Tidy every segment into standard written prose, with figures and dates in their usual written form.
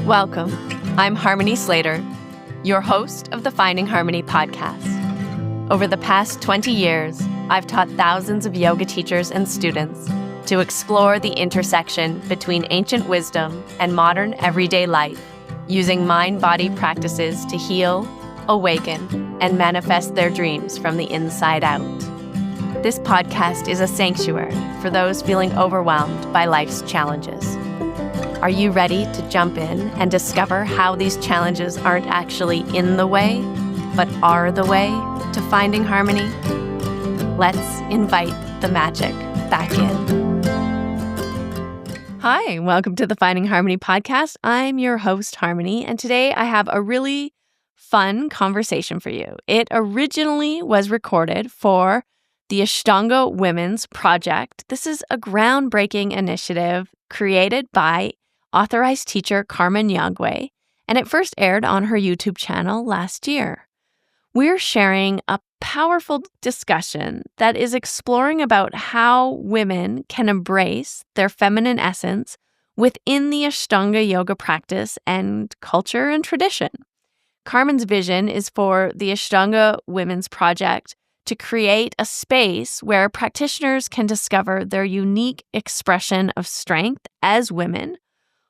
Welcome. I'm Harmony Slater, your host of the Finding Harmony podcast. Over the past 20 years, I've taught thousands of yoga teachers and students to explore the intersection between ancient wisdom and modern everyday life, using mind-body practices to heal, awaken, and manifest their dreams from the inside out. This podcast is a sanctuary for those feeling overwhelmed by life's challenges. Are you ready to jump in and discover how these challenges aren't actually in the way, but are the way to finding harmony? Let's invite the magic back in. Hi, welcome to the Finding Harmony podcast. I'm your host, Harmony, and today I have a really fun conversation for you. It originally was recorded for the Ashtanga Women's Project. This is a groundbreaking initiative created by authorized teacher Carmen Yagüe, and it first aired on her YouTube channel last year. We're sharing a powerful discussion that is exploring about how women can embrace their feminine essence within the Ashtanga yoga practice and culture and tradition. Carmen's vision is for the Ashtanga Women's Project to create a space where practitioners can discover their unique expression of strength as women,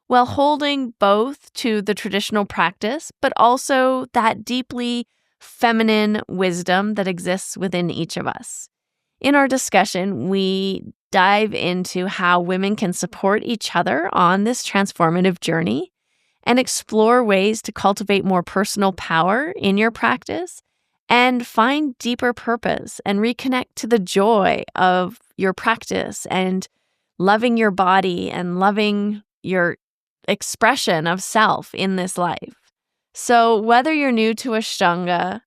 while holding both to the traditional practice, but also that deeply feminine wisdom that exists within each of us. In our discussion, we dive into how women can support each other on this transformative journey and explore ways to cultivate more personal power in your practice and find deeper purpose and reconnect to the joy of your practice and loving your body and loving your expression of self in this life. So whether you're new to Ashtanga,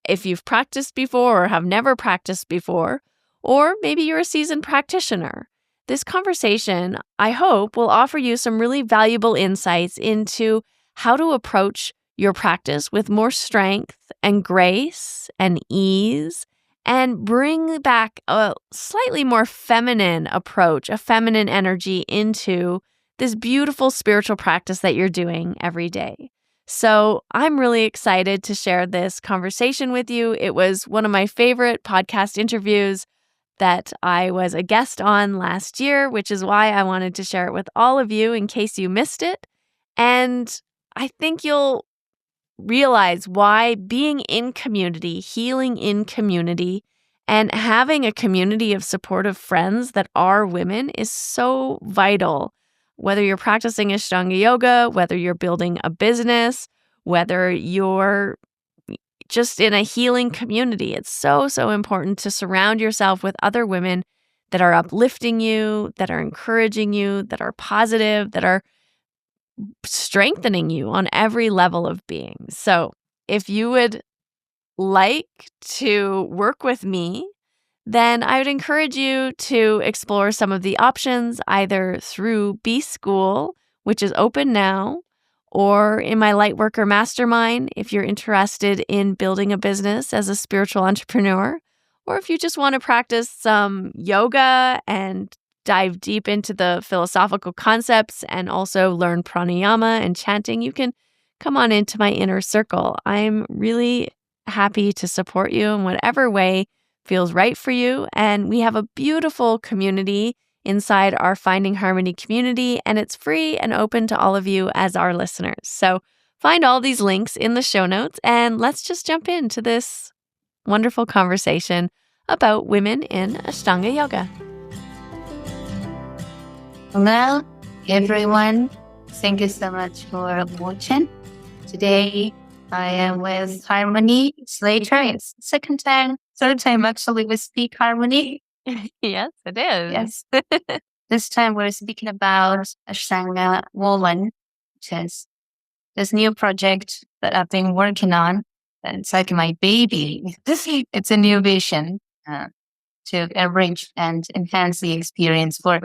if you've practiced before or have never practiced before, or maybe you're a seasoned practitioner, this conversation, I hope, will offer you some really valuable insights into how to approach your practice with more strength and grace and ease, and bring back a slightly more feminine approach, a feminine energy into this beautiful spiritual practice that you're doing every day. So I'm really excited to share this conversation with you. It was one of my favorite podcast interviews that I was a guest on last year, which is why I wanted to share it with all of you in case you missed it. And I think you'll realize why being in community, healing in community, and having a community of supportive friends that are women is so vital. Whether you're practicing Ashtanga yoga, whether you're building a business, whether you're just in a healing community, it's so, so important to surround yourself with other women that are uplifting you, that are encouraging you, that are positive, that are strengthening you on every level of being. So if you would like to work with me, then I would encourage you to explore some of the options either through B-School, which is open now, or in my Lightworker Mastermind if you're interested in building a business as a spiritual entrepreneur, or if you just want to practice some yoga and dive deep into the philosophical concepts and also learn pranayama and chanting, you can come on into my inner circle. I'm really happy to support you in whatever way feels right for you. And we have a beautiful community inside our Finding Harmony community, and it's free and open to all of you as our listeners. So find all these links in the show notes, and let's just jump into this wonderful conversation about women in Ashtanga yoga. Hello, everyone. Thank you so much for watching. Today, I am with Harmony Slater. It's third time actually we speak Harmony. Yes, it is. Yes. This time we're speaking about Ashtanga Woman, which is this new project that I've been working on. And it's like my baby. It's a new vision to enrich and enhance the experience for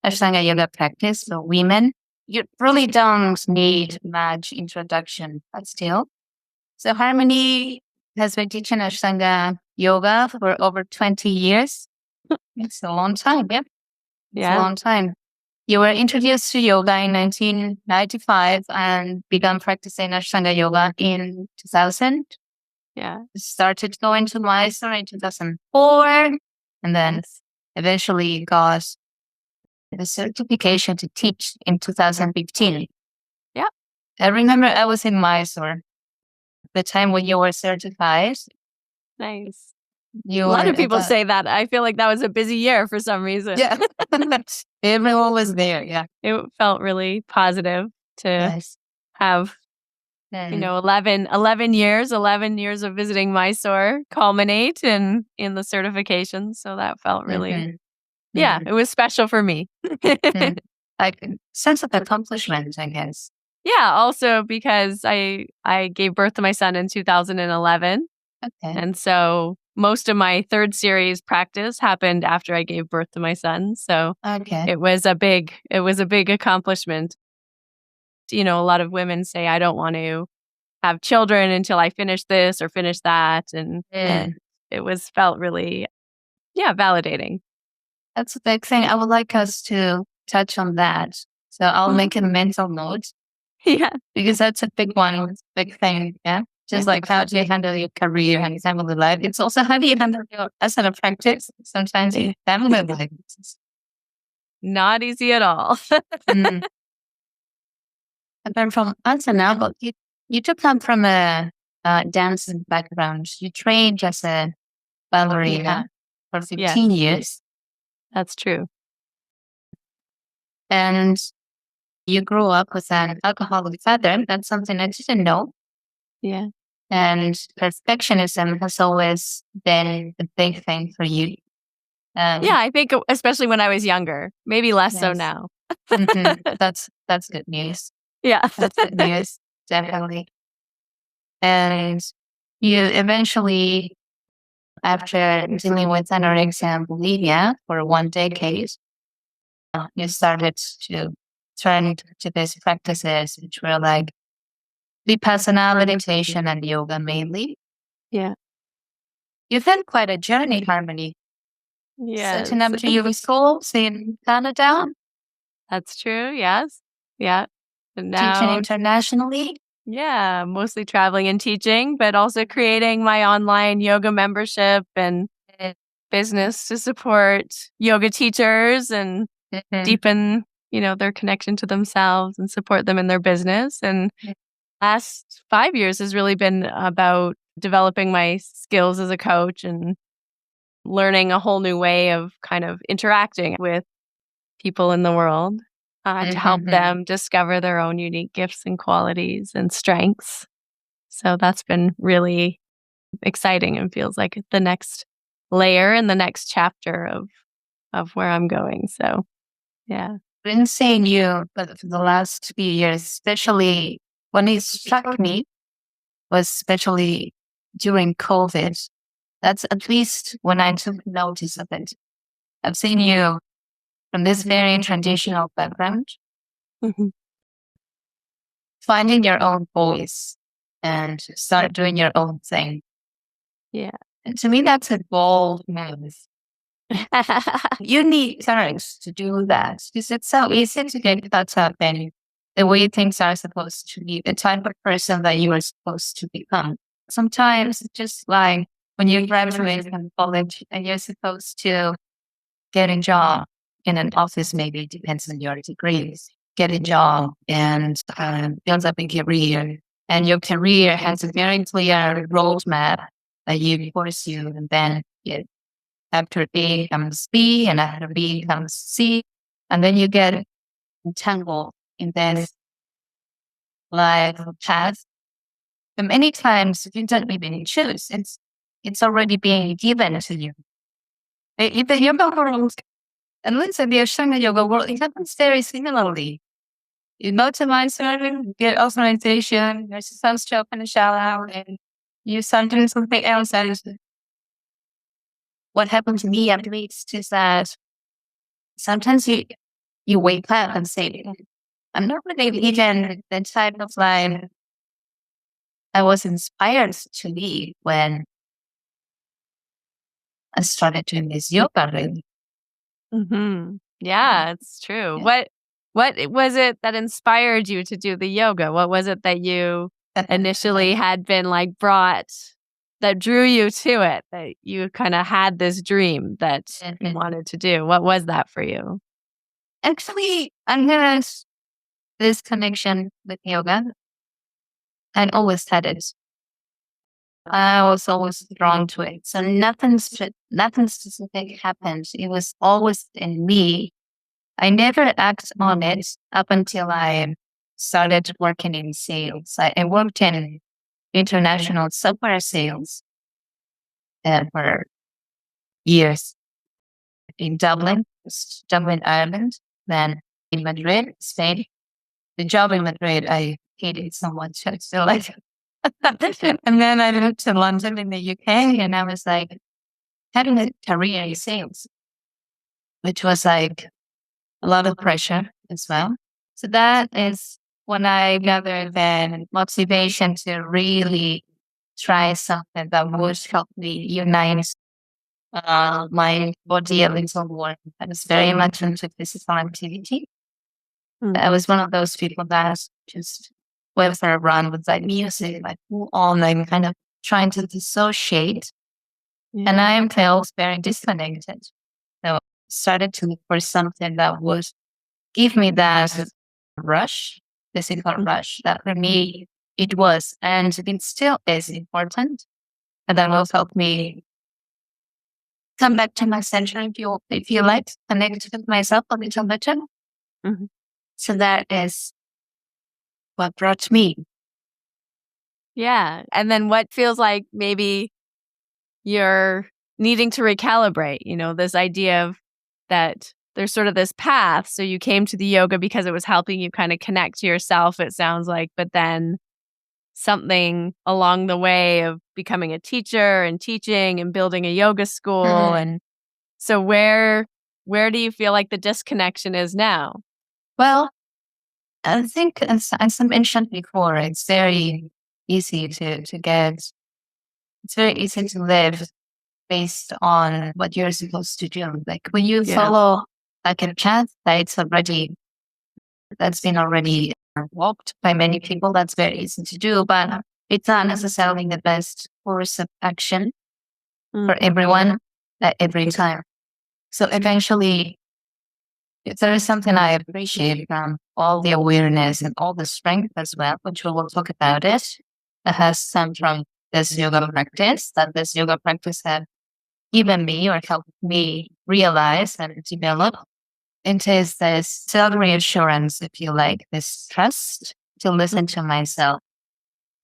Ashtanga yoga practice for women. You really don't need much introduction, but still. So Harmony has been teaching Ashtanga yoga for over 20 years. It's a long time, yeah. It's a long time. You were introduced to yoga in 1995 and began practicing Ashtanga yoga in 2000. Yeah. Started going to Mysore in 2004 and then eventually got the certification to teach in 2015. Yeah. I remember I was in Mysore the time when you were certified. Nice. A lot of people say that. I feel like that was a busy year for some reason. Yeah. Everyone was there. Yeah. It felt really positive to have, 11 years of visiting Mysore culminate in the certification. So that felt really, it was special for me. Like a sense of accomplishment, I guess. Yeah. Also because I gave birth to my son in 2011. Okay. And so most of my third series practice happened after I gave birth to my son. So it was a big accomplishment. A lot of women say, I don't want to have children until I finish this or finish that. And it felt really, validating. That's a big thing. I would like us to touch on that. So I'll make a mental note. Yeah. Because that's a big one, big thing. Yeah. Just like how do you handle your career and family life? It's also how do you handle your as an apprentice, sometimes in family life. Not easy at all. And then from Ashtanga, you took come from a dance background. You trained as a ballerina for 15 years. That's true. And you grew up with an alcoholic father. That's something I didn't know. Yeah. And perfectionism has always been a big thing for you. I think especially when I was younger, maybe less so now. That's good news. Yeah. That's good news, definitely. And you eventually, after dealing with anorexia and bulimia for 1 decade, you started to turn to these practices, which were like vipassana, meditation, and yoga mainly. Yeah. You've had quite a journey, Harmony. Yes. Setting up to yoga schools in Canada. That's true. Yes. Yeah. And now, teaching internationally. Yeah. Mostly traveling and teaching, but also creating my online yoga membership and business to support yoga teachers and deepen, their connection to themselves and support them in their business. And last 5 years has really been about developing my skills as a coach and learning a whole new way of kind of interacting with people in the world to help them discover their own unique gifts and qualities and strengths. So that's been really exciting and feels like the next layer and the next chapter of where I'm going. So, yeah. I've been seeing you for the last few years, especially when it struck me, was especially during COVID. That's at least when I took notice of it. I've seen you from this very traditional background, finding your own voice and start doing your own thing. Yeah. And to me, that's a bold move. You need courage to do that because it's so easy to get caught up in the way things are supposed to be, the type of person that you are supposed to become. Sometimes it's just like when you graduate from college and you're supposed to get a job in an office, maybe it depends on your degrees, get a job and build up a career. And your career has a very clear roadmap that you pursue, and then after A comes B, and after B comes C, and then you get entangled in this life path. And many times you don't even choose; it's already being given to you. In the yoga world, and let's say the Ashtanga yoga world, it happens very similarly. You go to Mysore, get authorization, there's a sunstroke and a shower, and you start doing something else. And what happened to me at least is that sometimes you wake up and say, I'm not really even the type of life I was inspired to lead when I started doing this yoga. Really. Yeah, it's true. Yeah. What was it that inspired you to do the yoga? What was it that you initially had been like brought that drew you to it, that you kind of had this dream that you wanted to do? What was that for you? Actually, I had this connection with yoga. I always had it. I was always drawn to it. So nothing specific happened. It was always in me. I never acted on it up until I started working in sales. I worked in international software sales for years in Dublin, Ireland, then in Madrid, Spain. The job in Madrid, I hated so much. I feel like, and then I moved to London in the UK, and I was like having a career in sales, which was like a lot of pressure as well. So that is when I gathered the motivation to really try something that would help me unite my body a little more. I was very much into physical activity. I was one of those people that just went for a run with like music, like all night, kind of trying to dissociate. Yeah. And I felt very disconnected. So I started to look for something that would give me that rush, physical rush, that for me it was, and it still is important. And that will help me come back to my center, if you like, connect with myself a little better. Mm-hmm. So that is what brought me. Yeah. And then what feels like maybe you're needing to recalibrate, this idea of that there's sort of this path. So you came to the yoga because it was helping you kind of connect to yourself, it sounds like, but then something along the way of becoming a teacher and teaching and building a yoga school. Mm-hmm. And so where do you feel like the disconnection is now? Well, I think as I mentioned before, it's very easy to get, it's very easy to live based on what you're supposed to do. Like when you follow like a path that's been already walked by many people, that's very easy to do, but it's not necessarily the best course of action for everyone at every time. So eventually, if there is something I appreciate from all the awareness and all the strength as well, which we will talk about it, that has come from this yoga practice, that this yoga practice had given me or helped me realize and develop. It is this self-reassurance, if you like, this trust to listen to myself.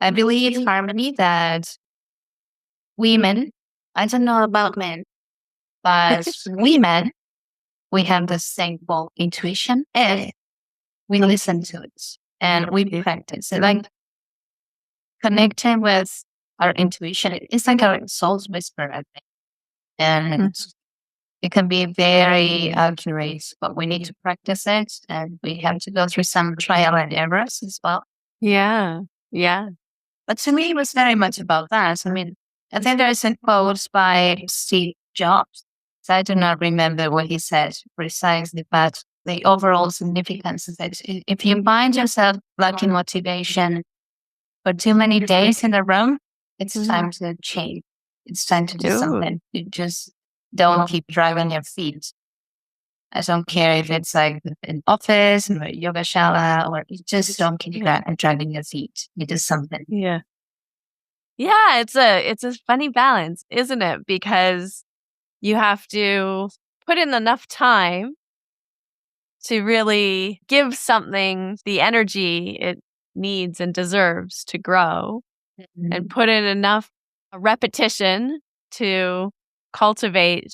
I believe, Harmony, that women, I don't know about men, but women, we have the same intuition and we listen to it and we practice it. Like connecting with our intuition, it's like our soul's whisper, I think. And it can be very accurate, but we need to practice it and we have to go through some trial and errors as well. Yeah. Yeah. But to me, it was very much about that. I mean, I think there is a quote by Steve Jobs. So I do not remember what he said precisely, but the overall significance of it. If you find yourself lacking motivation for too many days in a row, it's time to change. It's time to do something. You just don't keep dragging your feet. I don't care if it's like an office or a yoga shala, or you just don't keep dragging your feet. You do something. Yeah. Yeah, it's a funny balance, isn't it? Because you have to put in enough time to really give something the energy it needs and deserves to grow, and put in enough repetition to cultivate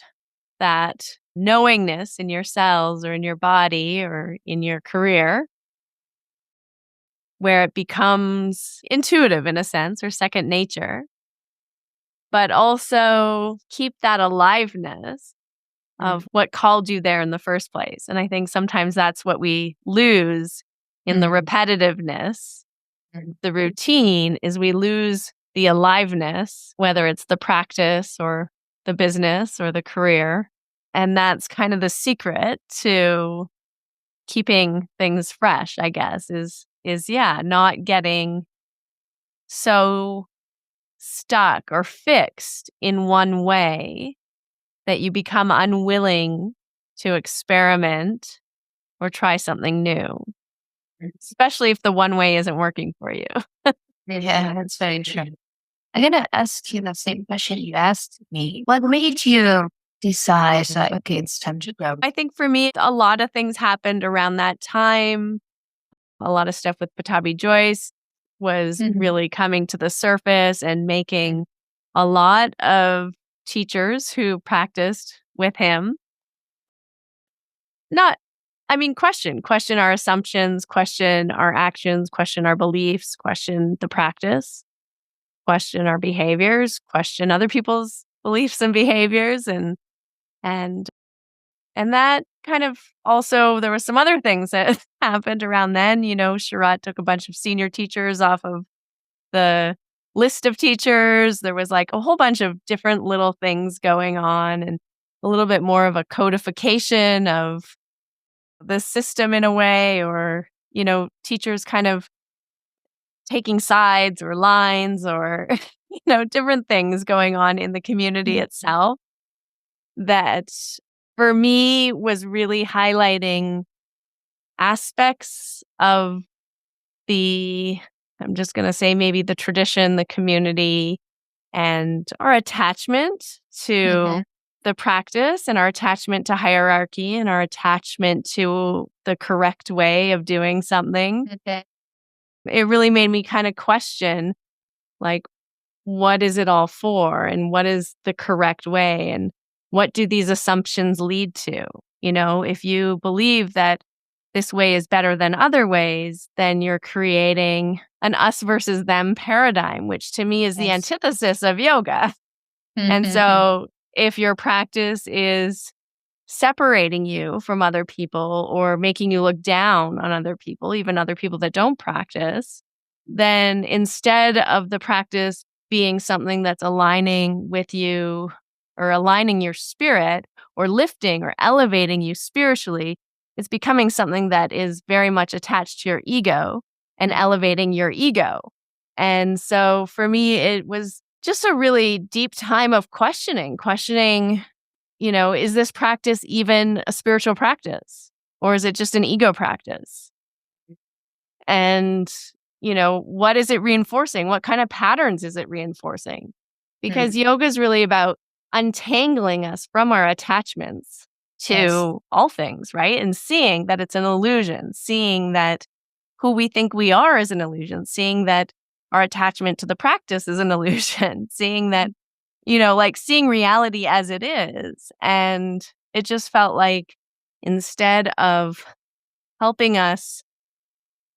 that knowingness in your cells or in your body or in your career, where it becomes intuitive in a sense or second nature, but also keep that aliveness of what called you there in the first place. And I think sometimes that's what we lose in the repetitiveness, the routine, is we lose the aliveness, whether it's the practice or the business or the career. And that's kind of the secret to keeping things fresh, I guess, is not getting so stuck or fixed in one way that you become unwilling to experiment or try something new, especially if the one way isn't working for you. Yeah, that's very true. I'm gonna ask you the same question you asked me. What made you decide that okay, it's time to go? I think for me, a lot of things happened around that time. A lot of stuff with Patabi Joyce was really coming to the surface and making a lot of teachers who practiced with him question our assumptions, question our actions, question our beliefs, question the practice, question our behaviors, question other people's beliefs and behaviors, and that kind of also, there were some other things that happened around then. Sharat took a bunch of senior teachers off of the list of teachers. There was like a whole bunch of different little things going on, and a little bit more of a codification of the system in a way, or, teachers kind of taking sides or lines or, different things going on in the community itself that for me was really highlighting aspects of I'm just going to say maybe the tradition, the community, and our attachment to the practice, and our attachment to hierarchy, and our attachment to the correct way of doing something. It really made me kind of question, like, what is it all for? And what is the correct way? And what do these assumptions lead to? If you believe that this way is better than other ways, then you're creating an us versus them paradigm, which to me is the antithesis of yoga. And so if your practice is separating you from other people or making you look down on other people, even other people that don't practice, then instead of the practice being something that's aligning with you or aligning your spirit or lifting or elevating you spiritually, it's becoming something that is very much attached to your ego and elevating your ego. And so for me, it was just a really deep time of questioning, is this practice even a spiritual practice? Or is it just an ego practice? And, what is it reinforcing? What kind of patterns is it reinforcing? Because yoga is really about untangling us from our attachments to all things, right? And seeing that it's an illusion, seeing that who we think we are is an illusion, seeing that our attachment to the practice is an illusion, seeing that, seeing reality as it is. And it just felt like instead of helping us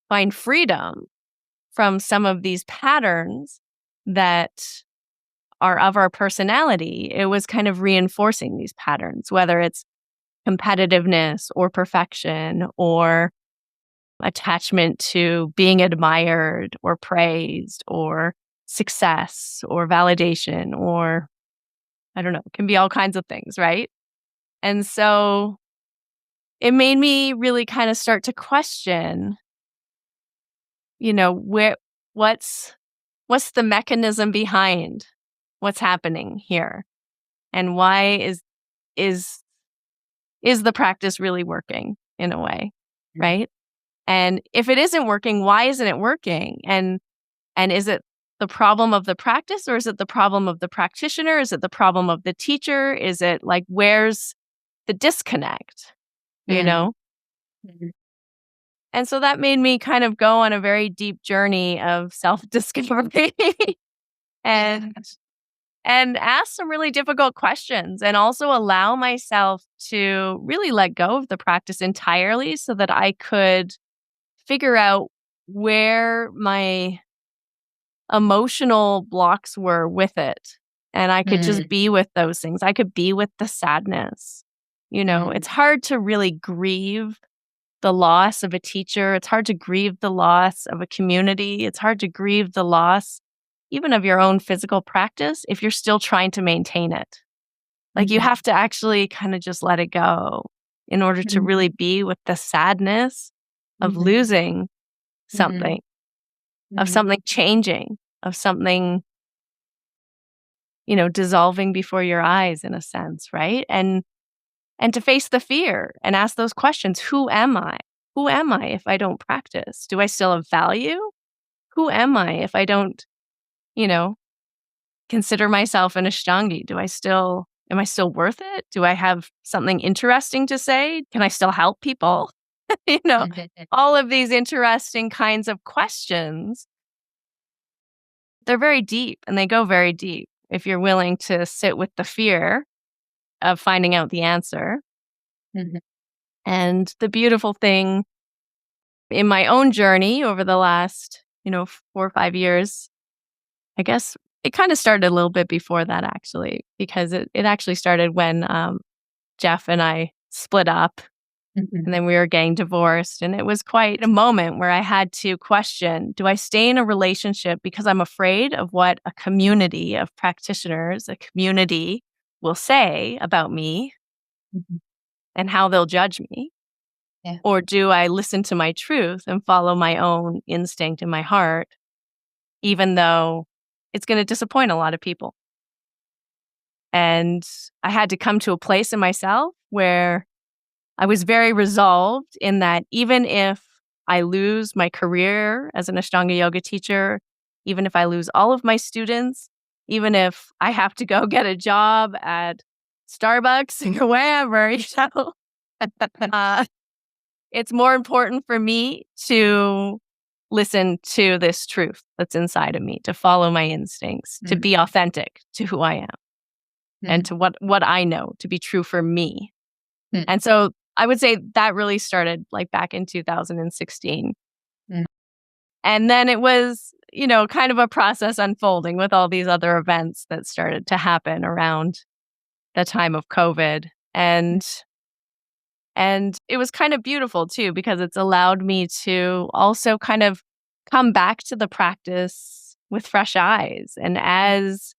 find freedom from some of these patterns that are of our personality, it was kind of reinforcing these patterns, whether it's competitiveness or perfection or attachment to being admired or praised or success or validation, or I don't know, it can be all kinds of things, right? And so it made me really kind of start to question, what's the mechanism behind what's happening here, and why is the practice really working in a way, right? And if it isn't working, why isn't it working? And is it the problem of the practice, or is it the problem of the practitioner? Is it the problem of the teacher? Is it like, where's the disconnect, And so that made me kind of go on a very deep journey of self-discovery and ask some really difficult questions, and also allow myself to really let go of the practice entirely so that I could figure out where my emotional blocks were with it. And I could just be with those things. I could be with the sadness. It's hard to really grieve the loss of a teacher. It's hard to grieve the loss of a community. It's hard to grieve the loss even of your own physical practice if you're still trying to maintain it. Like you have to actually kind of just let it go in order to really be with the sadness of losing something, of something changing, of something, dissolving before your eyes in a sense, right? And to face the fear and ask those questions. Who am I? Who am I if I don't practice? Do I still have value? Who am I if I don't, consider myself an Ashtangi? Am I still worth it? Do I have something interesting to say? Can I still help people? All of these interesting kinds of questions. They're very deep and they go very deep if you're willing to sit with the fear of finding out the answer. And the beautiful thing in my own journey over the last, 4 or 5 years, I guess it kind of started a little bit before that actually, because it actually started when Jeff and I split up and then we were getting divorced. And it was quite a moment where I had to question, do I stay in a relationship because I'm afraid of what a community of practitioners, a community will say about me and how they'll judge me? Yeah. Or do I listen to my truth and follow my own instinct in my heart, even though it's going to disappoint a lot of people? And I had to come to a place in myself where I was very resolved in that even if I lose my career as an Ashtanga yoga teacher, even if I lose all of my students, even if I have to go get a job at Starbucks or wherever, it's more important for me to listen to this truth that's inside of me, to follow my instincts, to be authentic to who I am and to what I know to be true for me. And so I would say that really started like back in 2016. And then it was, kind of a process unfolding with all these other events that started to happen around the time of COVID. And it was kind of beautiful too, because it's allowed me to also kind of come back to the practice with fresh eyes and as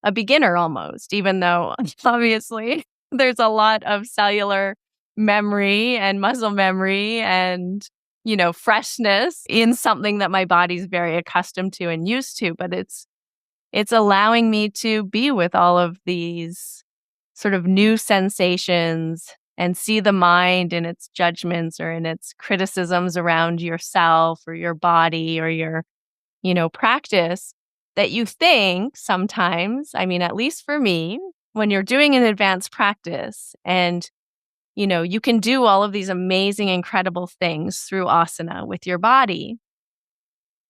a beginner almost, even though obviously there's a lot of cellular memory and muscle memory and, freshness in something that my body's very accustomed to and used to. But it's allowing me to be with all of these sort of new sensations and see the mind in its judgments or in its criticisms around yourself or your body or your, practice that you think sometimes, at least for me, when you're doing an advanced practice and, you can do all of these amazing, incredible things through asana with your body,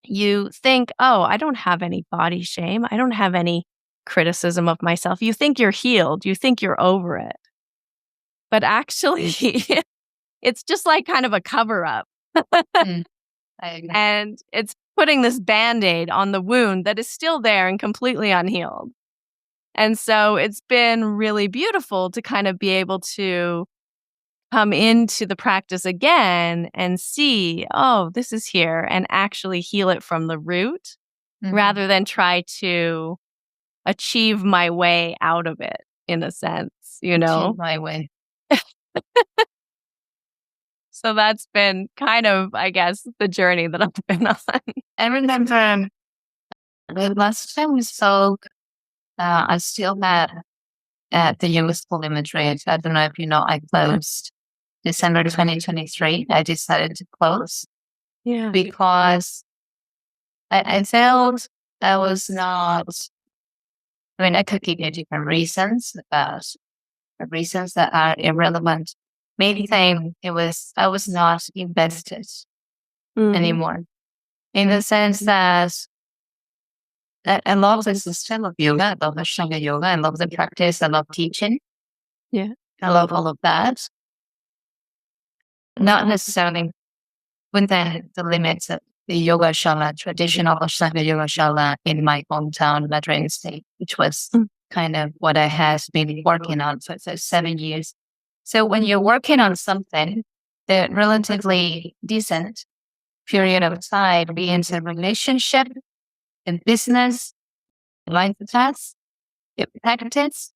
you think, oh, I don't have any body shame. I don't have any criticism of myself. You think you're healed. You think you're over it. But actually, it's just like kind of a cover up. And it's putting this Band-Aid on the wound that is still there and completely unhealed. And so it's been really beautiful to kind of be able to come into the practice again and see, oh, this is here, and actually heal it from the root rather than try to achieve my way out of it, in a sense, Achieve my way. So that's been kind of, I guess, the journey that I've been on. I remember the last time we spoke, I still had the yoga school imagery. I don't know if you know, I closed December 2023. I decided to close because I felt I was not, I could give you different reasons, but reasons that are irrelevant. Main thing, I was not invested anymore. In the sense that I love the system of yoga, I love Ashtanga yoga, I love the practice, I love teaching. Yeah. I love all of that. Not necessarily within the limits of the yoga shala, traditional Ashtanga yoga shala in my hometown, Madrid State, which was kind of what I had been working on for 7 years. So when you're working on something, the relatively decent period of time, be it a relationship, in business, life tasks, practice,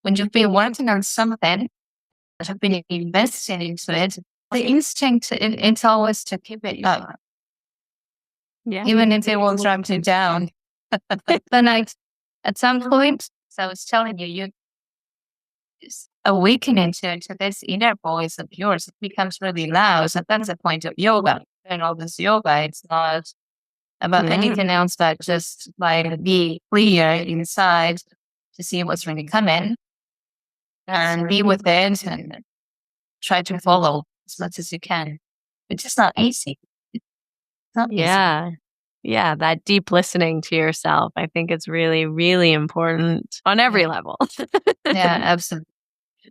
when you've been working on something, have been invested into it, the instinct, it's always to keep it up, even if it will drag you down. But then at some point, so I was telling you, you awaken into this inner voice of yours. It becomes really loud. And that's the point of yoga. And all this yoga, it's not about anything else but just like be clear inside to see what's really coming and be with it and try to follow as much as you can. It's just not easy. It's not easy. Yeah, that deep listening to yourself. I think it's really, really important on every level. Yeah, absolutely.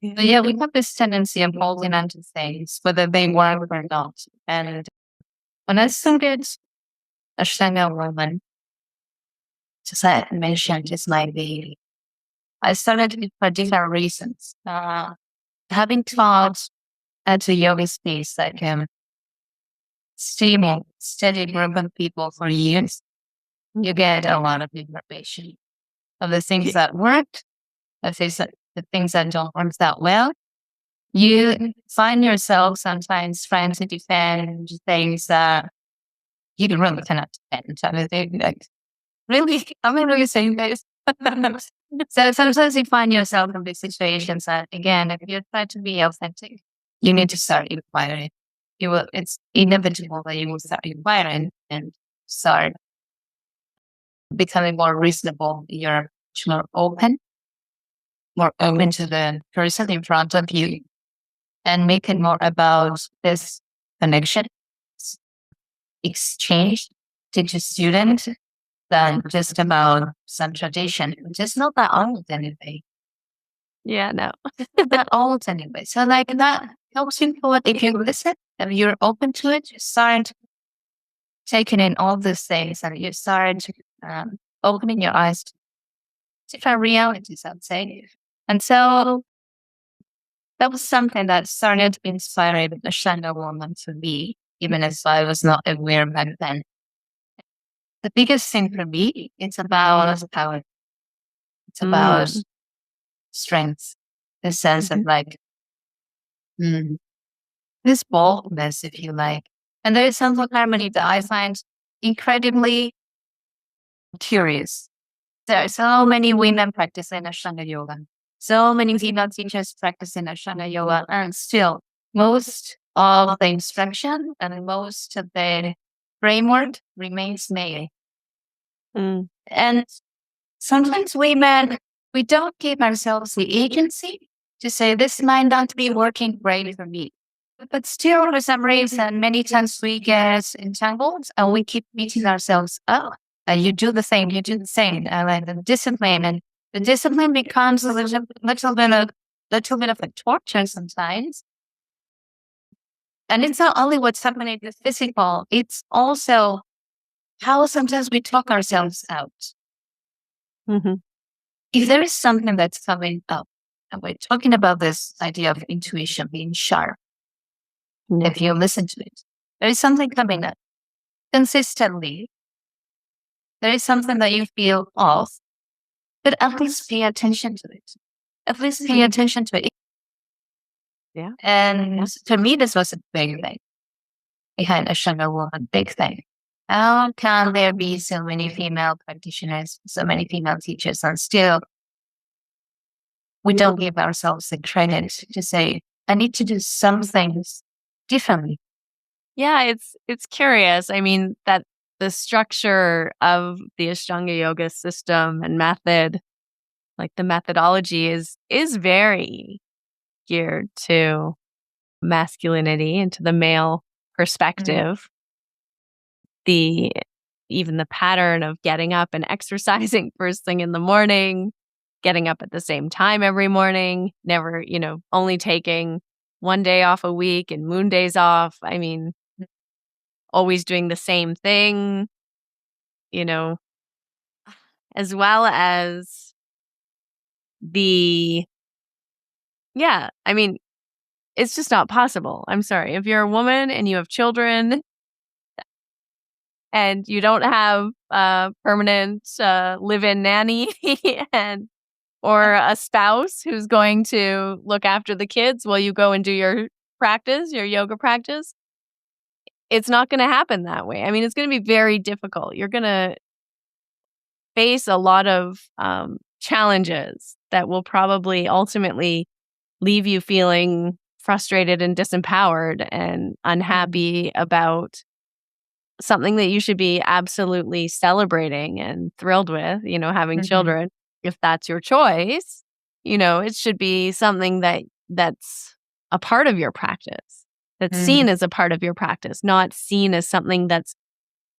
But yeah, we have this tendency of holding on to things, whether they work or not. And when I started Ashtanga woman, just like I mentioned, is my baby. I started it for different reasons. Having taught at a yoga space like stable, steady group of people for years, you get a lot of information of the things that worked, the things that don't work that well. You find yourself sometimes trying to defend things that you really cannot defend. I mean, like, really? I'm really saying this. So sometimes you find yourself in these situations that, again, if you try to be authentic, you need to start inquiring. It's inevitable that you will start inquiring and start becoming more reasonable. You're much more open to the person in front of you, and make it more about this connection, exchange, teacher student, than just about some tradition, which is not that old anyway. Yeah, no. That old anyway. So like that helps you forward if you listen and you're open to it, you start taking in all these things and you start opening your eyes to different realities, I'd say. And so that was something that started inspiring the Ashtanga woman for me, even if I was not aware back then. The biggest thing for me, it's about power. It's about strength, the sense of like this boldness, if you like. And there is something harmony that I find incredibly curious. There are so many women practicing Ashtanga yoga, so many female teachers practicing Ashtanga yoga, and still most of the instruction and most of the framework remains male. And sometimes women, we don't give ourselves the agency to say, this might not be working great for me. But still, for some reason, many times we get entangled and we keep beating ourselves up. You do the same, like the discipline. And the discipline becomes a little bit of a torture sometimes. And it's not only what's happening in the physical, it's also how sometimes we talk ourselves out. If there is something that's coming up, and we're talking about this idea of intuition being sharp, if you listen to it, there is something coming up consistently. There is something that you feel off, but at least pay attention to it. At least pay attention to it. Yeah. And for me, this was a big thing behind Ashtanga woman, big thing. How can there be so many female practitioners, so many female teachers, and still we don't give ourselves the credit to say, I need to do some things differently. Yeah, it's curious. I mean, that the structure of the Ashtanga yoga system and method, like the methodology is very geared to masculinity and to the male perspective. Even the pattern of getting up and exercising first thing in the morning, getting up at the same time every morning, never, only taking one day off a week and moon days off. I mean, always doing the same thing, as well as I mean, it's just not possible. I'm sorry. If you're a woman and you have children and you don't have a permanent live-in nanny and or a spouse who's going to look after the kids while you go and do your practice, your yoga practice. It's not going to happen that way. I mean, it's going to be very difficult. You're going to face a lot of challenges that will probably ultimately leave you feeling frustrated and disempowered and unhappy about something that you should be absolutely celebrating and thrilled with, having children. If that's your choice, it should be something that's a part of your practice, that's seen as a part of your practice, not seen as something that's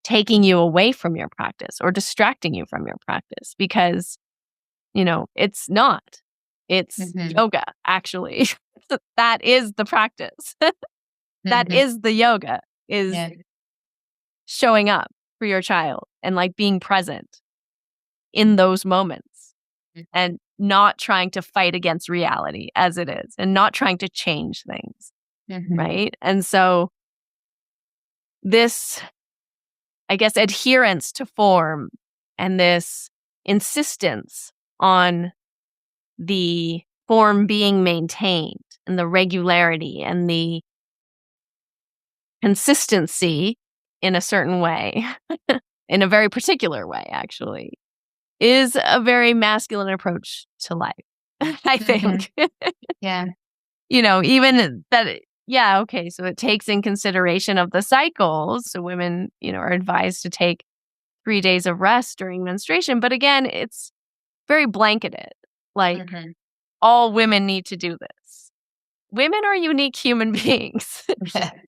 taking you away from your practice or distracting you from your practice, because, it's not. It's yoga, actually. That is the practice. That is the yoga, is showing up for your child and like being present in those moments and not trying to fight against reality as it is and not trying to change things. Right. And so this, I guess, adherence to form and this insistence on the form being maintained and the regularity and the consistency in a certain way, in a very particular way, actually, is a very masculine approach to life, I think. Yeah. Even that, okay, so it takes in consideration of the cycles. So women, are advised to take 3 days of rest during menstruation. But again, it's very blanketed. Like, all women need to do this. Women are unique human beings.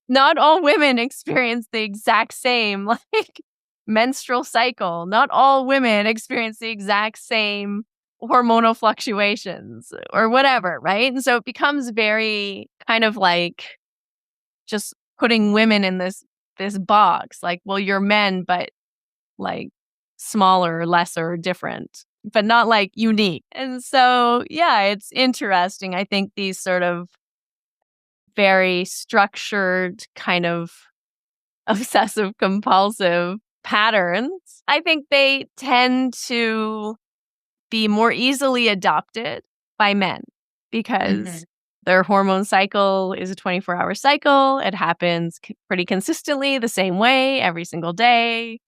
Not all women experience the exact same, menstrual cycle. Not all women experience the exact same hormonal fluctuations or whatever, right? And so it becomes very kind of like just putting women in this box. Like, well, you're men, but like smaller, lesser, different, but not like unique. And so, it's interesting. I think these sort of very structured kind of obsessive compulsive patterns, I think they tend to be more easily adopted by men because their hormone cycle is a 24-hour cycle. It happens pretty consistently the same way every single day,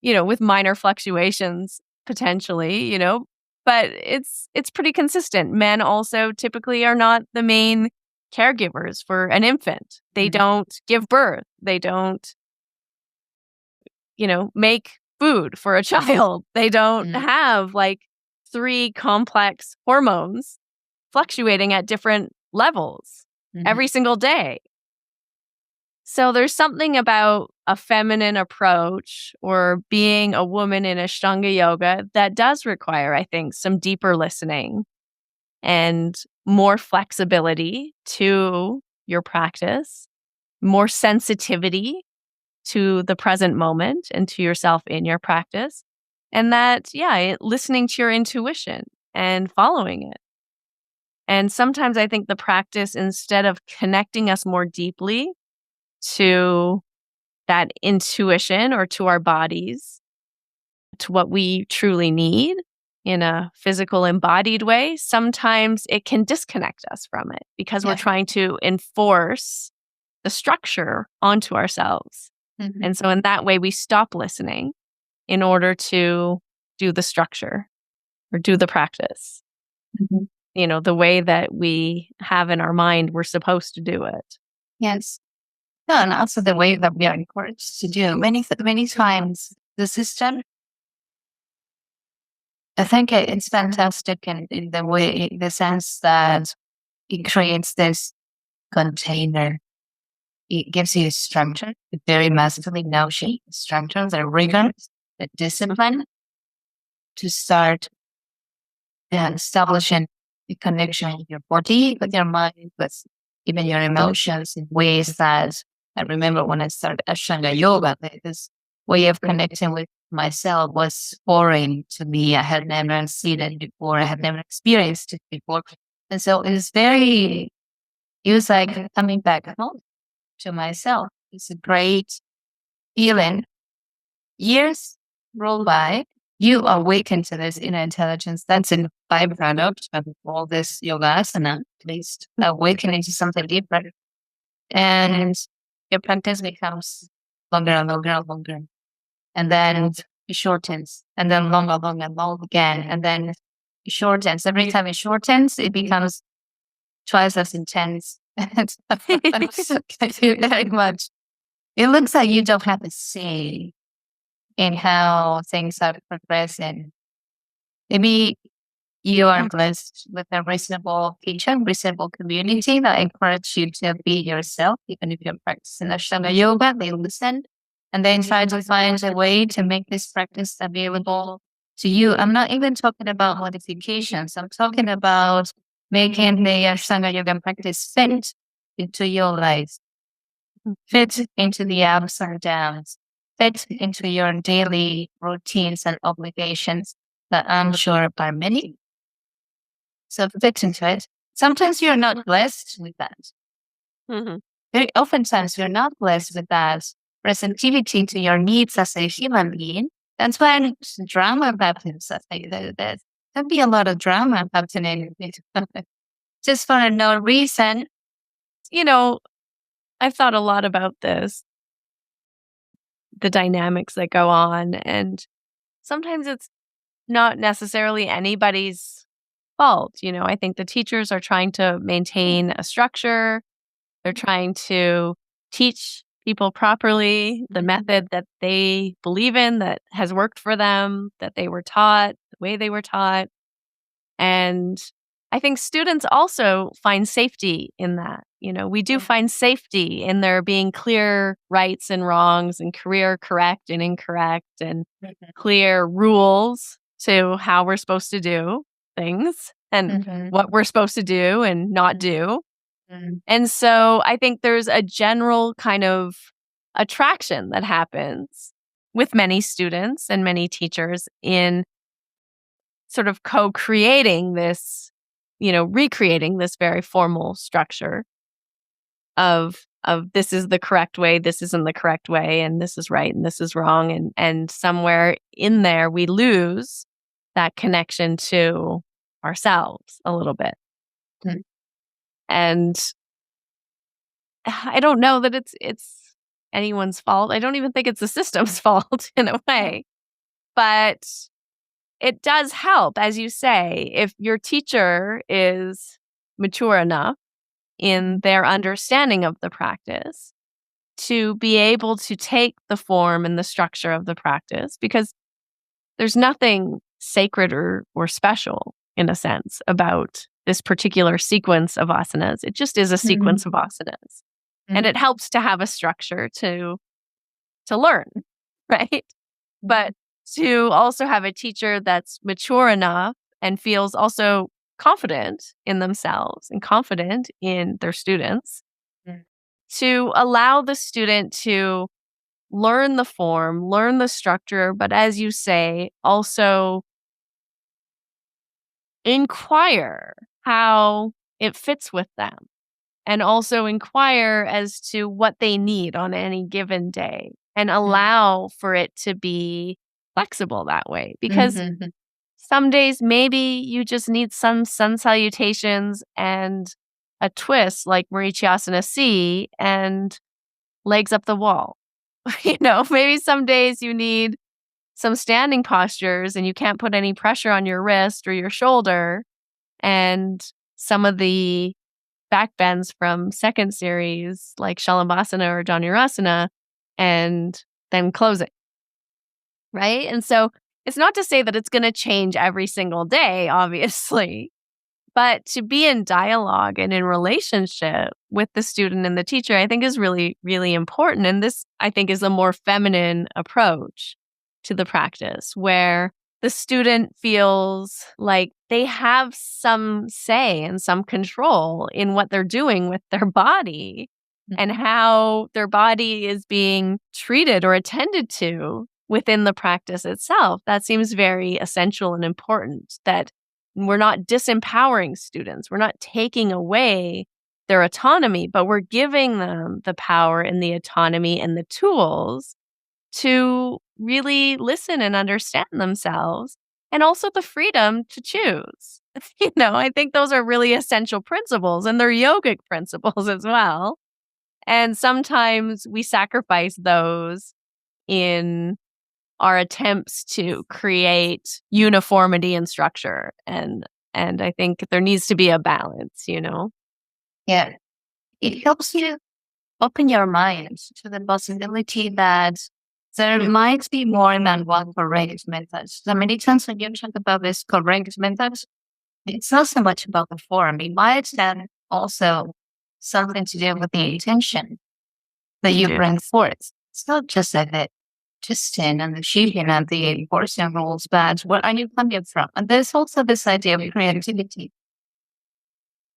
with minor fluctuations potentially, but it's pretty consistent. Men also typically are not the main caregivers for an infant. They don't give birth. They don't, make food for a child. They don't have like 3 complex hormones fluctuating at different levels every single day. So there's something about a feminine approach or being a woman in Ashtanga yoga that does require, I think, some deeper listening and more flexibility to your practice, more sensitivity to the present moment and to yourself in your practice. And that, listening to your intuition and following it. And sometimes I think the practice, instead of connecting us more deeply to that intuition or to our bodies, to what we truly need in a physical embodied way, sometimes it can disconnect us from it because we're trying to enforce the structure onto ourselves. And so in that way, we stop listening in order to do the structure or do the practice, the way that we have in our mind we're supposed to do it. Yes. No, and also the way that we are encouraged to do. Many times the system, I think it's fantastic in the sense that it creates this container. It gives you structure, a very masculine notion, structure, the rigor, the discipline to start establishing a connection with your body, with your mind, with even your emotions in ways that I remember when I started Ashtanga yoga, this way of connecting with myself was foreign to me. I had never seen it before. I had never experienced it before. And so it was like coming back home to myself. It's a great feeling. Years roll by you awaken to this inner intelligence. That's a byproduct of all this yogasana, at least awakening to something deeper. And your practice becomes longer and longer and longer. And then it shortens, and then longer, longer, and longer again. And then it shortens. Every time it shortens, it becomes twice as intense. Thank you very much. It looks like you don't have a say in how things are progressing. Maybe you are blessed with a reasonable teacher, reasonable community that encourage you to be yourself, even if you're practicing Ashtanga yoga. They listen and they try to find a way to make this practice available to you. I'm not even talking about modifications. I'm talking about making the Ashtanga yoga practice fit into your life, fit into the ups and downs, fit into your daily routines and obligations that I'm sure are many. So fit into it. Sometimes you're not blessed with that. Mm-hmm. Very oftentimes you're not blessed with that receptivity to your needs as a human being. That's why drama happens. There can be a lot of drama happening just for no reason. You know, I've thought a lot about this, the dynamics that go on, and sometimes it's not necessarily anybody's fault. I think the teachers are trying to maintain a structure. They're trying to teach people properly the method that they believe in, that has worked for them, that they were taught, the way they were taught. And I think students also find safety in that. We do find safety in there being clear rights and wrongs and clear correct and incorrect and clear rules to how we're supposed to do things and what we're supposed to do and not do. And so I think there's a general kind of attraction that happens with many students and many teachers in sort of co-creating this, recreating this very formal structure of this is the correct way, this isn't the correct way, and this is right and this is wrong. And somewhere in there we lose that connection to ourselves a little bit. And I don't know that it's anyone's fault. I don't even think it's the system's fault in a way. But it does help, as you say, if your teacher is mature enough in their understanding of the practice to be able to take the form and the structure of the practice, because there's nothing sacred or special, in a sense, about this particular sequence of asanas. It just is a sequence of asanas. And it helps to have a structure to learn, right? But to also have a teacher that's mature enough and feels also confident in themselves and confident in their students to allow the student to learn the form, learn the structure, but as you say, also inquire how it fits with them. And also inquire as to what they need on any given day and allow for it to be flexible that way. Because some days maybe you just need some sun salutations and a twist like Marichyasana C and legs up the wall. Maybe some days you need some standing postures and you can't put any pressure on your wrist or your shoulder. And some of the back bends from second series like Shalabhasana or Dhanurasana and then closing. Right? And so it's not to say that it's going to change every single day, obviously, but to be in dialogue and in relationship with the student and the teacher, I think is really, really important. And this, I think, is a more feminine approach to the practice where the student feels like they have some say and some control in what they're doing with their body and how their body is being treated or attended to within the practice itself. That seems very essential and important, that we're not disempowering students. We're not taking away their autonomy, but we're giving them the power and the autonomy and the tools to really listen and understand themselves, and also the freedom to choose. I think those are really essential principles, and they're yogic principles as well. And sometimes we sacrifice those in our attempts to create uniformity and structure. And I think there needs to be a balance. Yeah. It helps you open your mind to the possibility that there might be more than one correct method. So many times when you talk about this correct method, it's not so much about the form. It might have also something to do with the intention that you bring forth. It's not just like the testing and the shooting and the enforcing rules, but where are you coming from? And there's also this idea of creativity.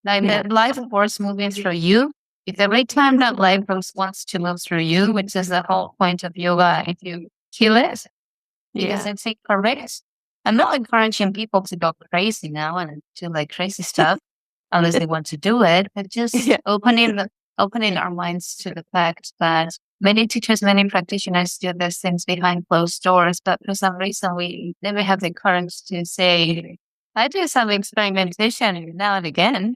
Like that life force moving through you. If every time that life force wants to move through you, which is the whole point of yoga, if you kill it, because it's incorrect. I'm not encouraging people to go crazy now and do like crazy stuff unless they want to do it, but just opening our minds to the fact that many teachers, many practitioners do these things behind closed doors, but for some reason we never have the courage to say, I do some experimentation now and again.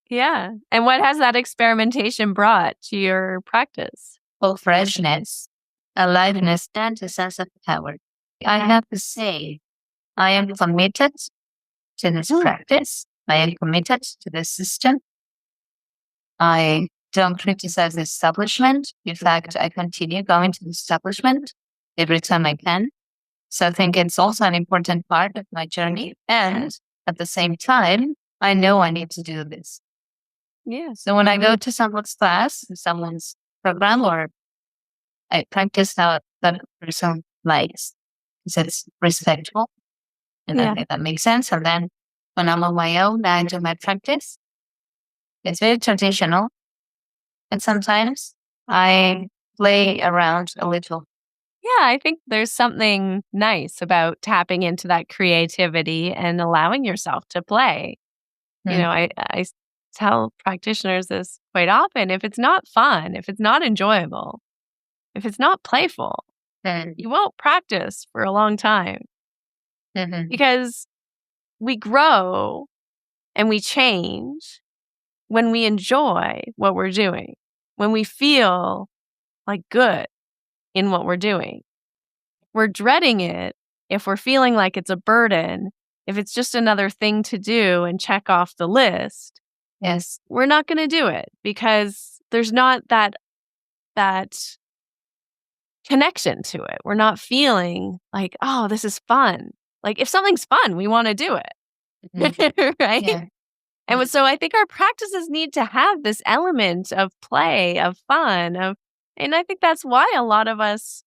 Yeah. And what has that experimentation brought to your practice? Well, freshness, aliveness, and a sense of power. I have to say, I am committed to this practice. I am committed to this system. I don't criticize the establishment. In fact, I continue going to the establishment every time I can. So I think it's also an important part of my journey. And at the same time, I know I need to do this. Yeah. So when I go to someone's class, someone's program, or I practice how that person likes, because it's respectful. And I think that makes sense. And then when I'm on my own, I do my practice. It's very traditional. And sometimes I play around a little. Yeah, I think there's something nice about tapping into that creativity and allowing yourself to play. I tell practitioners this quite often. If it's not fun, if it's not enjoyable, if it's not playful, you won't practice for a long time. Because we grow and we change when we enjoy what we're doing, when we feel like good in what we're doing. We're dreading it if we're feeling like it's a burden, if it's just another thing to do and check off the list. Yes. We're not going to do it because there's not that connection to it. We're not feeling like, oh, this is fun. Like if something's fun, we want to do it. Right? Yeah. And so I think our practices need to have this element of play, of fun, and I think that's why a lot of us,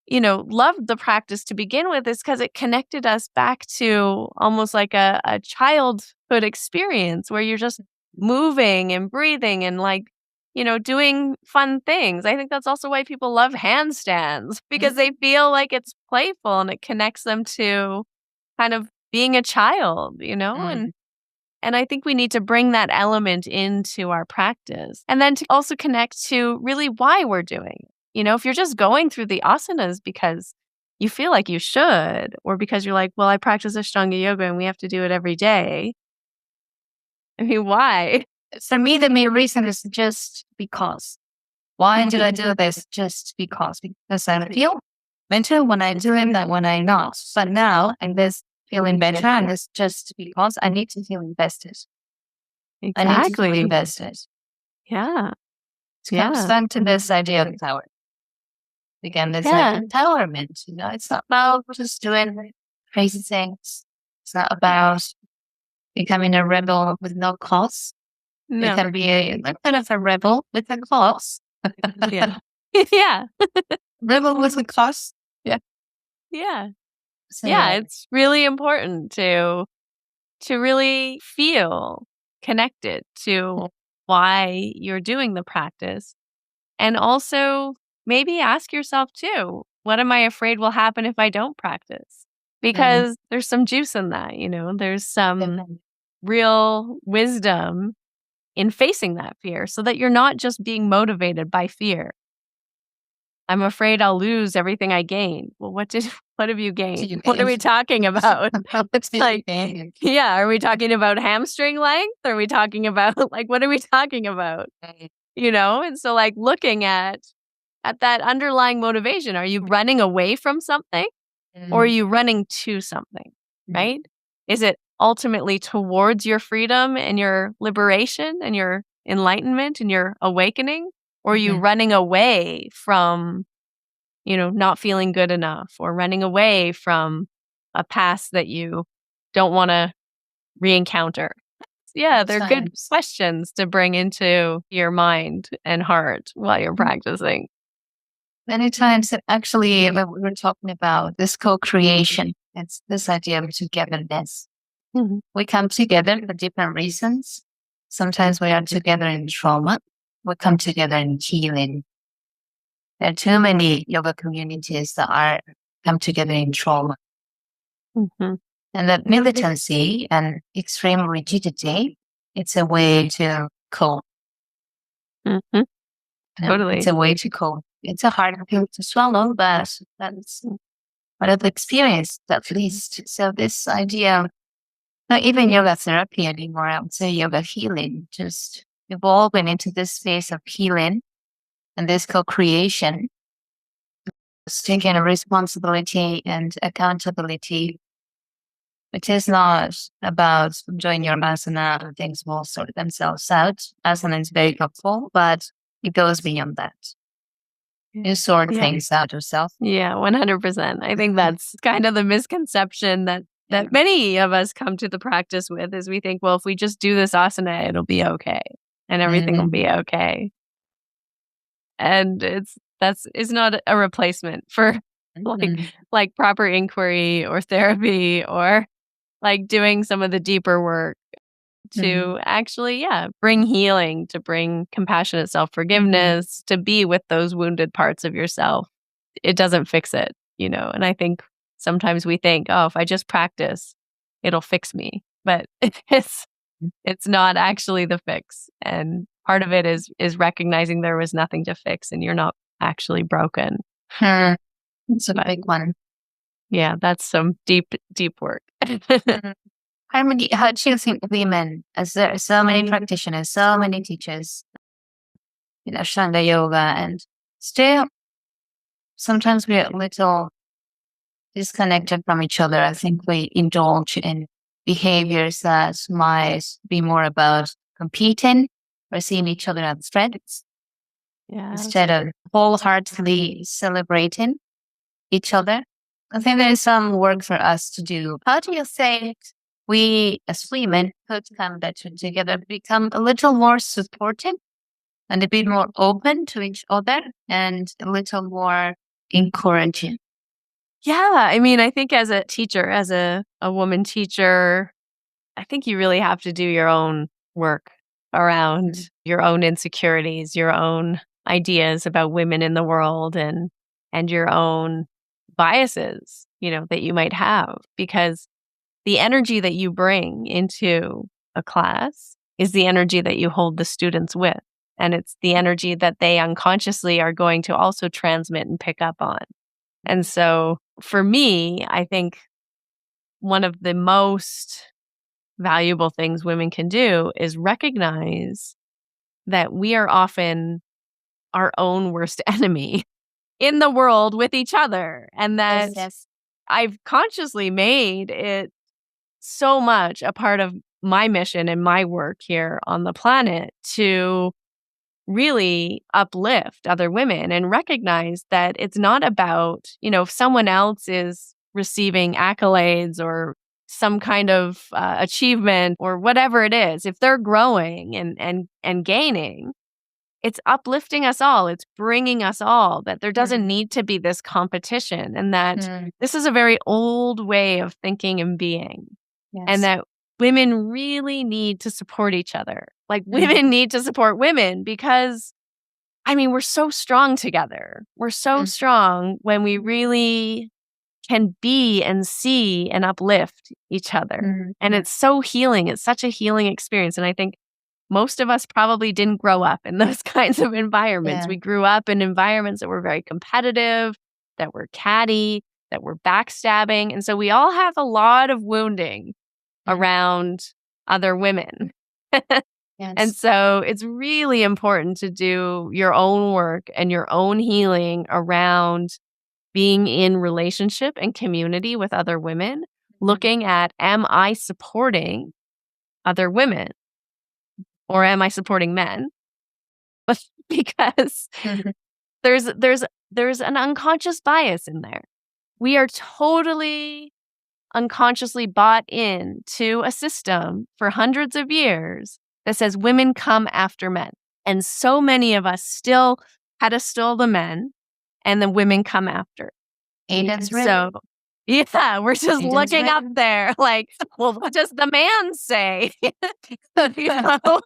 loved the practice to begin with, is because it connected us back to almost like a childhood experience where you're just moving and breathing and doing fun things. I think that's also why people love handstands, because they feel like it's playful and it connects them to kind of being a child, And I think we need to bring that element into our practice, and then to also connect to really why we're doing it. If you're just going through the asanas because you feel like you should, or because you're like, well, I practice Ashtanga yoga and we have to do it every day. I mean, why? For me, the main reason is just because. Why did I do this? Just because. Because I feel better when I do it than when I'm not. But now I'm just feeling better, and it's just because I need to feel invested. Exactly. I need to feel invested. Yeah. It comes back to this idea of power. Again, this like empowerment. It's not about just doing crazy things. It's not about becoming a rebel with no cause. No. You can be a little bit of a rebel with a cause. Yeah. Yeah. Rebel with a cause. Yeah. Yeah. So, It's really important to really feel connected to why you're doing the practice. And also maybe ask yourself too, what am I afraid will happen if I don't practice? Because there's some juice in that, there's some real wisdom in facing that fear so that you're not just being motivated by fear. I'm afraid I'll lose everything I gained. Well, what have you gained? you What are we gain? talking about? It's like, gain. yeah, are we talking about hamstring length? Are we talking about like what are we talking about? And so like looking at that underlying motivation, are you running away from something or are you running to something, right? Is it ultimately towards your freedom and your liberation and your enlightenment and your awakening? Or are you running away from, not feeling good enough or running away from a past that you don't want to re-encounter? Yeah, they're good questions to bring into your mind and heart while you're practicing. Many times, actually, when we were talking about this co-creation, it's this idea of togetherness. We come together for different reasons. Sometimes we are together in trauma. We come together in healing. There are too many yoga communities that come together in trauma. And that militancy and extreme rigidity, it's a way to cope. Totally. It's a way to cope. It's a hard pill to swallow, but that's what I've experienced at least. So this idea, not even yoga therapy anymore, I would say yoga healing, just evolving into this space of healing and this co-creation, taking a responsibility and accountability. It is not about enjoying your asana and things will sort themselves out. Asana is very helpful, but it goes beyond that. You sort things out yourself. Yeah, 100%. I think that's kind of the misconception that many of us come to the practice with is we think, well, if we just do this asana, it'll be okay and everything will be okay. And it's not a replacement for like proper inquiry or therapy or like doing some of the deeper work to actually, bring healing, to bring compassionate self-forgiveness, to be with those wounded parts of yourself. It doesn't fix it, and I think sometimes we think, oh, if I just practice, it'll fix me. But it's not actually the fix. And part of it is recognizing there was nothing to fix and you're not actually broken. It's a big one. Yeah, that's some deep, deep work. Harmony, how do you think women, as there are so many practitioners, so many teachers in Ashtanga yoga, and still sometimes we're a little disconnected from each other. I think we indulge in behaviors that might be more about competing or seeing each other as threats instead of wholeheartedly celebrating each other. I think there is some work for us to do. How do you think we as women could come better together, become a little more supportive and a bit more open to each other and a little more encouraging? Yeah, I mean, I think as a teacher, as a woman teacher, I think you really have to do your own work around your own insecurities, your own ideas about women in the world and your own biases, that you might have, because the energy that you bring into a class is the energy that you hold the students with. And it's the energy that they unconsciously are going to also transmit and pick up on. And so for me, I think one of the most valuable things women can do is recognize that we are often our own worst enemy in the world with each other. And that I've consciously made it so much a part of my mission and my work here on the planet to really uplift other women and recognize that it's not about, if someone else is receiving accolades or some kind of achievement or whatever it is, if they're growing and gaining, it's uplifting us all. It's bringing us all, that there doesn't need to be this competition, and that this is a very old way of thinking and being. And that women really need to support each other. Like women need to support women because, we're so strong together. We're so strong when we really can be and see and uplift each other. And it's so healing. It's such a healing experience. And I think most of us probably didn't grow up in those kinds of environments. Yeah. We grew up in environments that were very competitive, that were catty, that were backstabbing. And so we all have a lot of wounding around other women. And Yes. so it's really important to do your own work and your own healing around being in relationship and community with other women, looking at, am I supporting other women or am I supporting men? Because there's an unconscious bias in there. We are totally unconsciously bought in to a system for hundreds of years that says women come after men. And so many of us still pedestal the men and the women come after. Aiden's ready. So, yeah, we're just Aiden's looking up ready. there like, well, what does the man say? You know?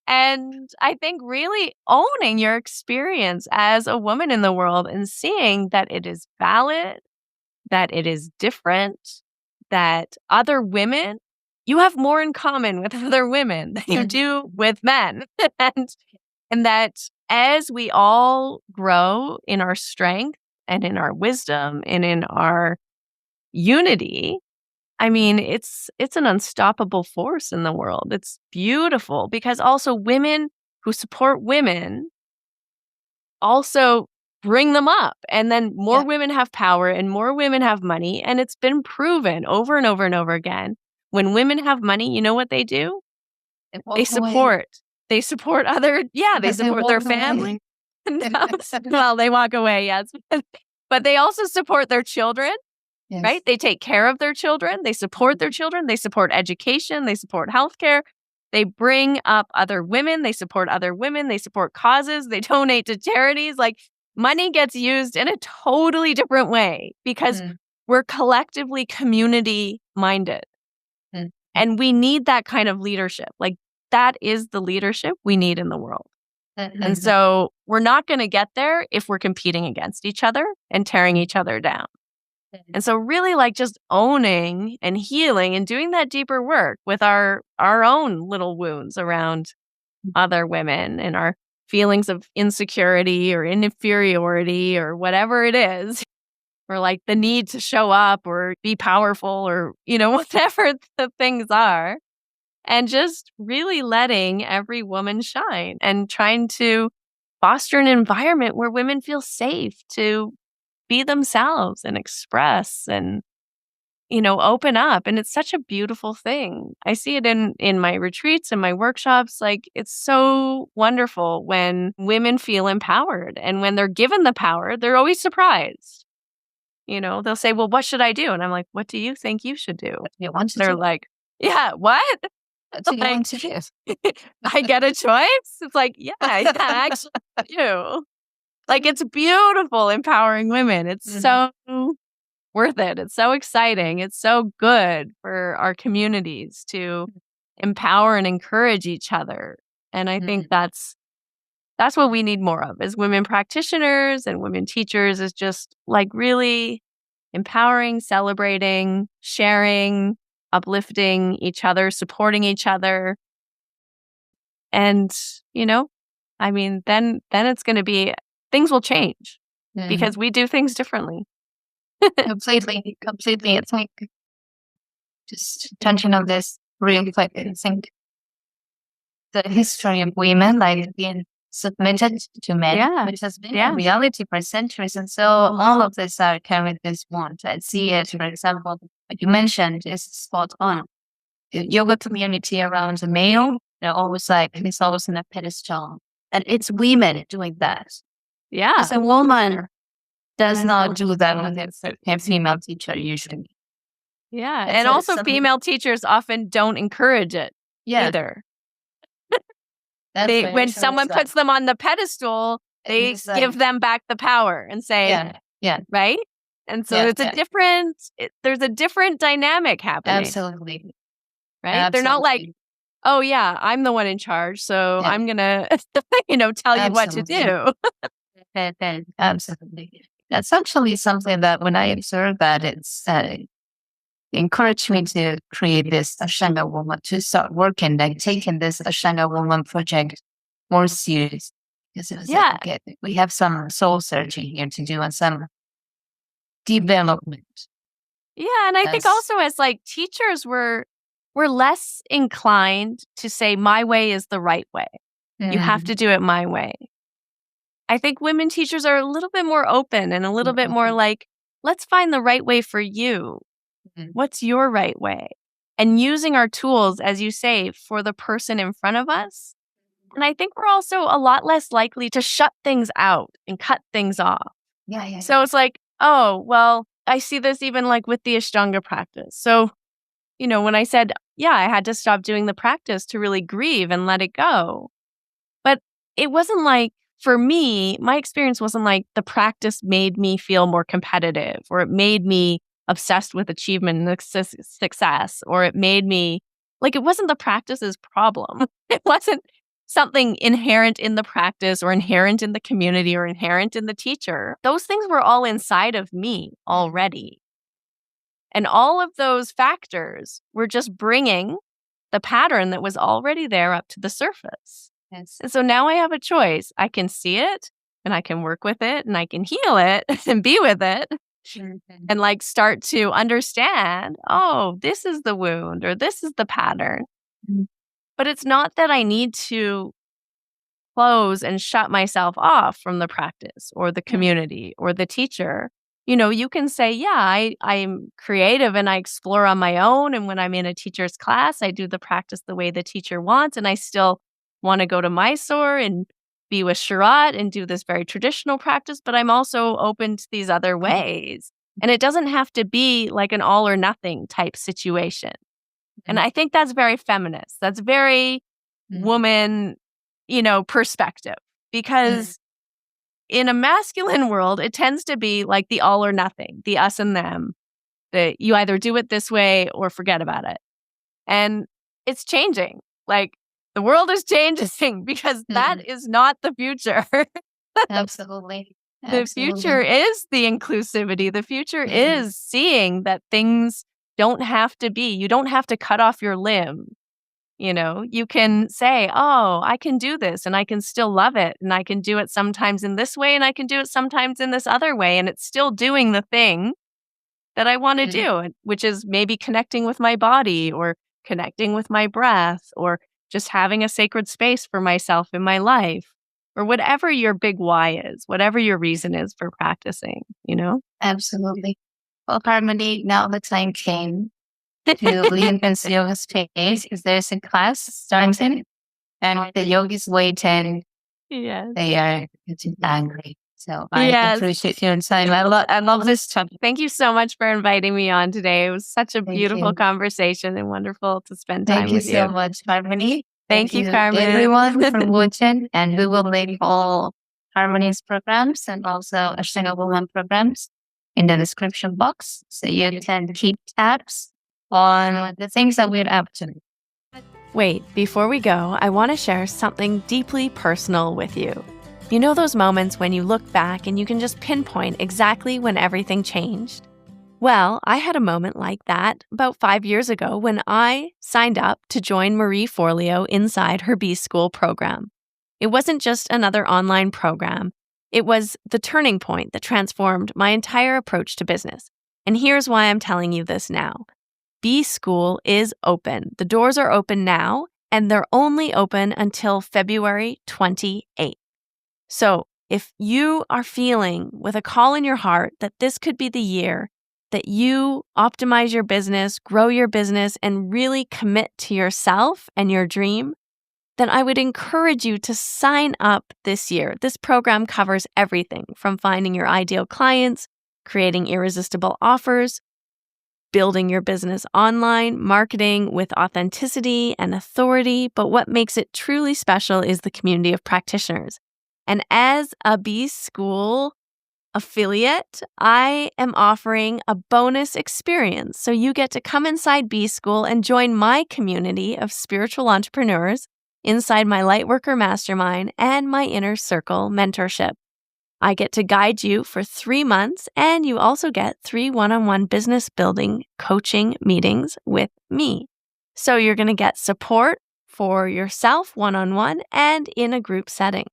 And I think really owning your experience as a woman in the world and seeing that it is valid, that it is different, that other women, you have more in common with other women than you do with men. and that as we all grow in our strength and in our wisdom and in our unity, I mean, it's an unstoppable force in the world. It's beautiful because also women who support women also bring them up. And then more women have power and more women have money. And it's been proven over and over and over again. When women have money, you know what they do? They support. They support other, they support their family. No, well, they walk away, yes. But they also support their children. Yes. Right? They take care of their children. They support their children. They support education. They support healthcare. They bring up other women. They support other women. They support causes. They donate to charities. Like money gets used in a totally different way because we're collectively community minded. And we need that kind of leadership. Like that is the leadership we need in the world. And so we're not going to get there if we're competing against each other and tearing each other down. And so really like just owning and healing and doing that deeper work with our own little wounds around other women and our feelings of insecurity or inferiority or whatever it is, or like the need to show up or be powerful or, whatever the things are. And just really letting every woman shine and trying to foster an environment where women feel safe to be themselves and express and, open up. And it's such a beautiful thing. I see it in my retreats and my workshops. Like it's so wonderful when women feel empowered and when they're given the power, they're always surprised. They'll say, well, what should I do? And I'm like, what do you think you should do? They're like, yeah, what? What do you want to do? I get a choice? It's like, yeah, actually I do. Like, it's beautiful empowering women. It's so worth it. It's so exciting. It's so good for our communities to empower and encourage each other. And I think that's what we need more of as women practitioners and women teachers, is just like really empowering, celebrating, sharing, uplifting each other, supporting each other. And, then it's going to be, things will change because we do things differently. Completely. It's like just touching on this real quick. I think the history of women like being submitted to men, which has been a reality for centuries. And so all of this are carrying this want. I see it, for example, like you mentioned, is spot on. The yoga community around the male, they're always like, it's always in a pedestal. And it's women doing that. Yeah. As a woman does not do that with a female teacher usually. Yeah. And also female teachers often don't encourage it either. When someone puts them on the pedestal, they give them back the power and say, right? And so it's a different, there's a different dynamic happening. Absolutely. Right? Absolutely. They're not like, oh yeah, I'm the one in charge, so I'm going to, tell you what to do. Absolutely. That's actually something that when I observe that, it's encouraged me to create this Ashtanga Woman, to start working, like taking this Ashtanga Woman project more serious. Because it was Yeah. like, okay, we have some soul searching here to do and some development. Yeah, and I think also as like teachers, we're less inclined to say my way is the right way. You have to do it my way. I think women teachers are a little bit more open and a little bit more like, let's find the right way for you. What's your right way? And using our tools, as you say, for the person in front of us. And I think we're also a lot less likely to shut things out and cut things off. Yeah. So it's like, oh, well, I see this even like with the Ashtanga practice. So, when I said, yeah, I had to stop doing the practice to really grieve and let it go. But it wasn't like, for me, my experience wasn't like the practice made me feel more competitive, or it made me obsessed with achievement and success, or it made me, like, it wasn't the practice's problem. It wasn't something inherent in the practice or inherent in the community or inherent in the teacher. Those things were all inside of me already. And all of those factors were just bringing the pattern that was already there up to the surface. Yes. And so now I have a choice. I can see it and I can work with it and I can heal it and be with it and like start to understand, oh, this is the wound or this is the pattern. But it's not that I need to close and shut myself off from the practice or the community or the teacher. You can say, yeah, I'm creative and I explore on my own. And when I'm in a teacher's class, I do the practice the way the teacher wants. And I still want to go to Mysore and be with Sharat and do this very traditional practice. But I'm also open to these other ways. And it doesn't have to be like an all or nothing type situation. And I think that's very feminist. That's very woman, perspective. Because in a masculine world, it tends to be like the all or nothing, the us and them, that you either do it this way or forget about it. And it's changing. Like the world is changing because that is not the future. Absolutely. The future is the inclusivity. The future is seeing that things don't have to be, you don't have to cut off your limb. You can say, oh, I can do this and I can still love it. And I can do it sometimes in this way and I can do it sometimes in this other way. And it's still doing the thing that I want to do, which is maybe connecting with my body or connecting with my breath or just having a sacred space for myself in my life or whatever your big why is, whatever your reason is for practicing, Absolutely. Well, Harmony, now the time came to leave and see yoga space because there's a class starting and the yogis waiting. Yes. They are getting angry. So I appreciate your time. I love this topic. Thank you so much for inviting me on today. It was such a beautiful conversation and wonderful to spend time with you. Thank you so much, Harmony. Thank you, Carmen. Everyone for watching. And we will link all Harmony's programs and also Ashtanga Woman programs in the description box. So you can keep tabs on the things that we're up to. Wait, before we go, I want to share something deeply personal with you. You know those moments when you look back and you can just pinpoint exactly when everything changed? Well, I had a moment like that about 5 years ago when I signed up to join Marie Forleo inside her B-School program. It wasn't just another online program. It was the turning point that transformed my entire approach to business. And here's why I'm telling you this now. B-School is open. The doors are open now, and they're only open until February 28th. So if you are feeling with a call in your heart that this could be the year that you optimize your business, grow your business, and really commit to yourself and your dream, then I would encourage you to sign up this year. This program covers everything from finding your ideal clients, creating irresistible offers, building your business online, marketing with authenticity and authority. But what makes it truly special is the community of practitioners. And as a B-School affiliate, I am offering a bonus experience. So you get to come inside B-School and join my community of spiritual entrepreneurs inside my Lightworker Mastermind and my Inner Circle mentorship. I get to guide you for 3 months, and you also get 3 one-on-one business building coaching meetings with me. So you're going to get support for yourself one-on-one and in a group setting.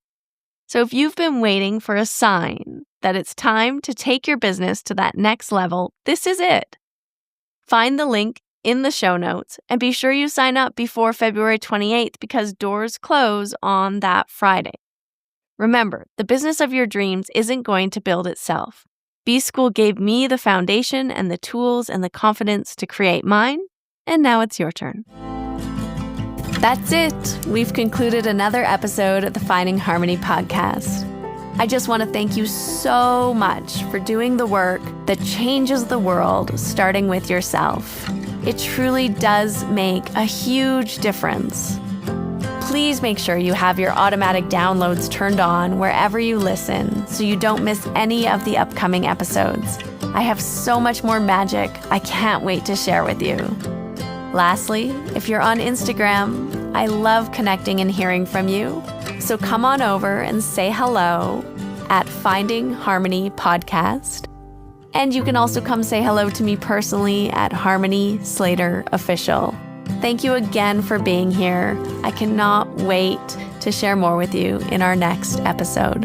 So if you've been waiting for a sign that it's time to take your business to that next level, this is it. Find the link in the show notes and be sure you sign up before February 28th because doors close on that Friday. Remember, the business of your dreams isn't going to build itself. B-School gave me the foundation and the tools and the confidence to create mine, and now it's your turn. That's it. We've concluded another episode of the Finding Harmony podcast. I just want to thank you so much for doing the work that changes the world, starting with yourself. It truly does make a huge difference. Please make sure you have your automatic downloads turned on wherever you listen so you don't miss any of the upcoming episodes. I have so much more magic I can't wait to share with you. Lastly, if you're on Instagram, I love connecting and hearing from you. So come on over and say hello at Finding Harmony Podcast. And you can also come say hello to me personally at Harmony Slater Official. Thank you again for being here. I cannot wait to share more with you in our next episode.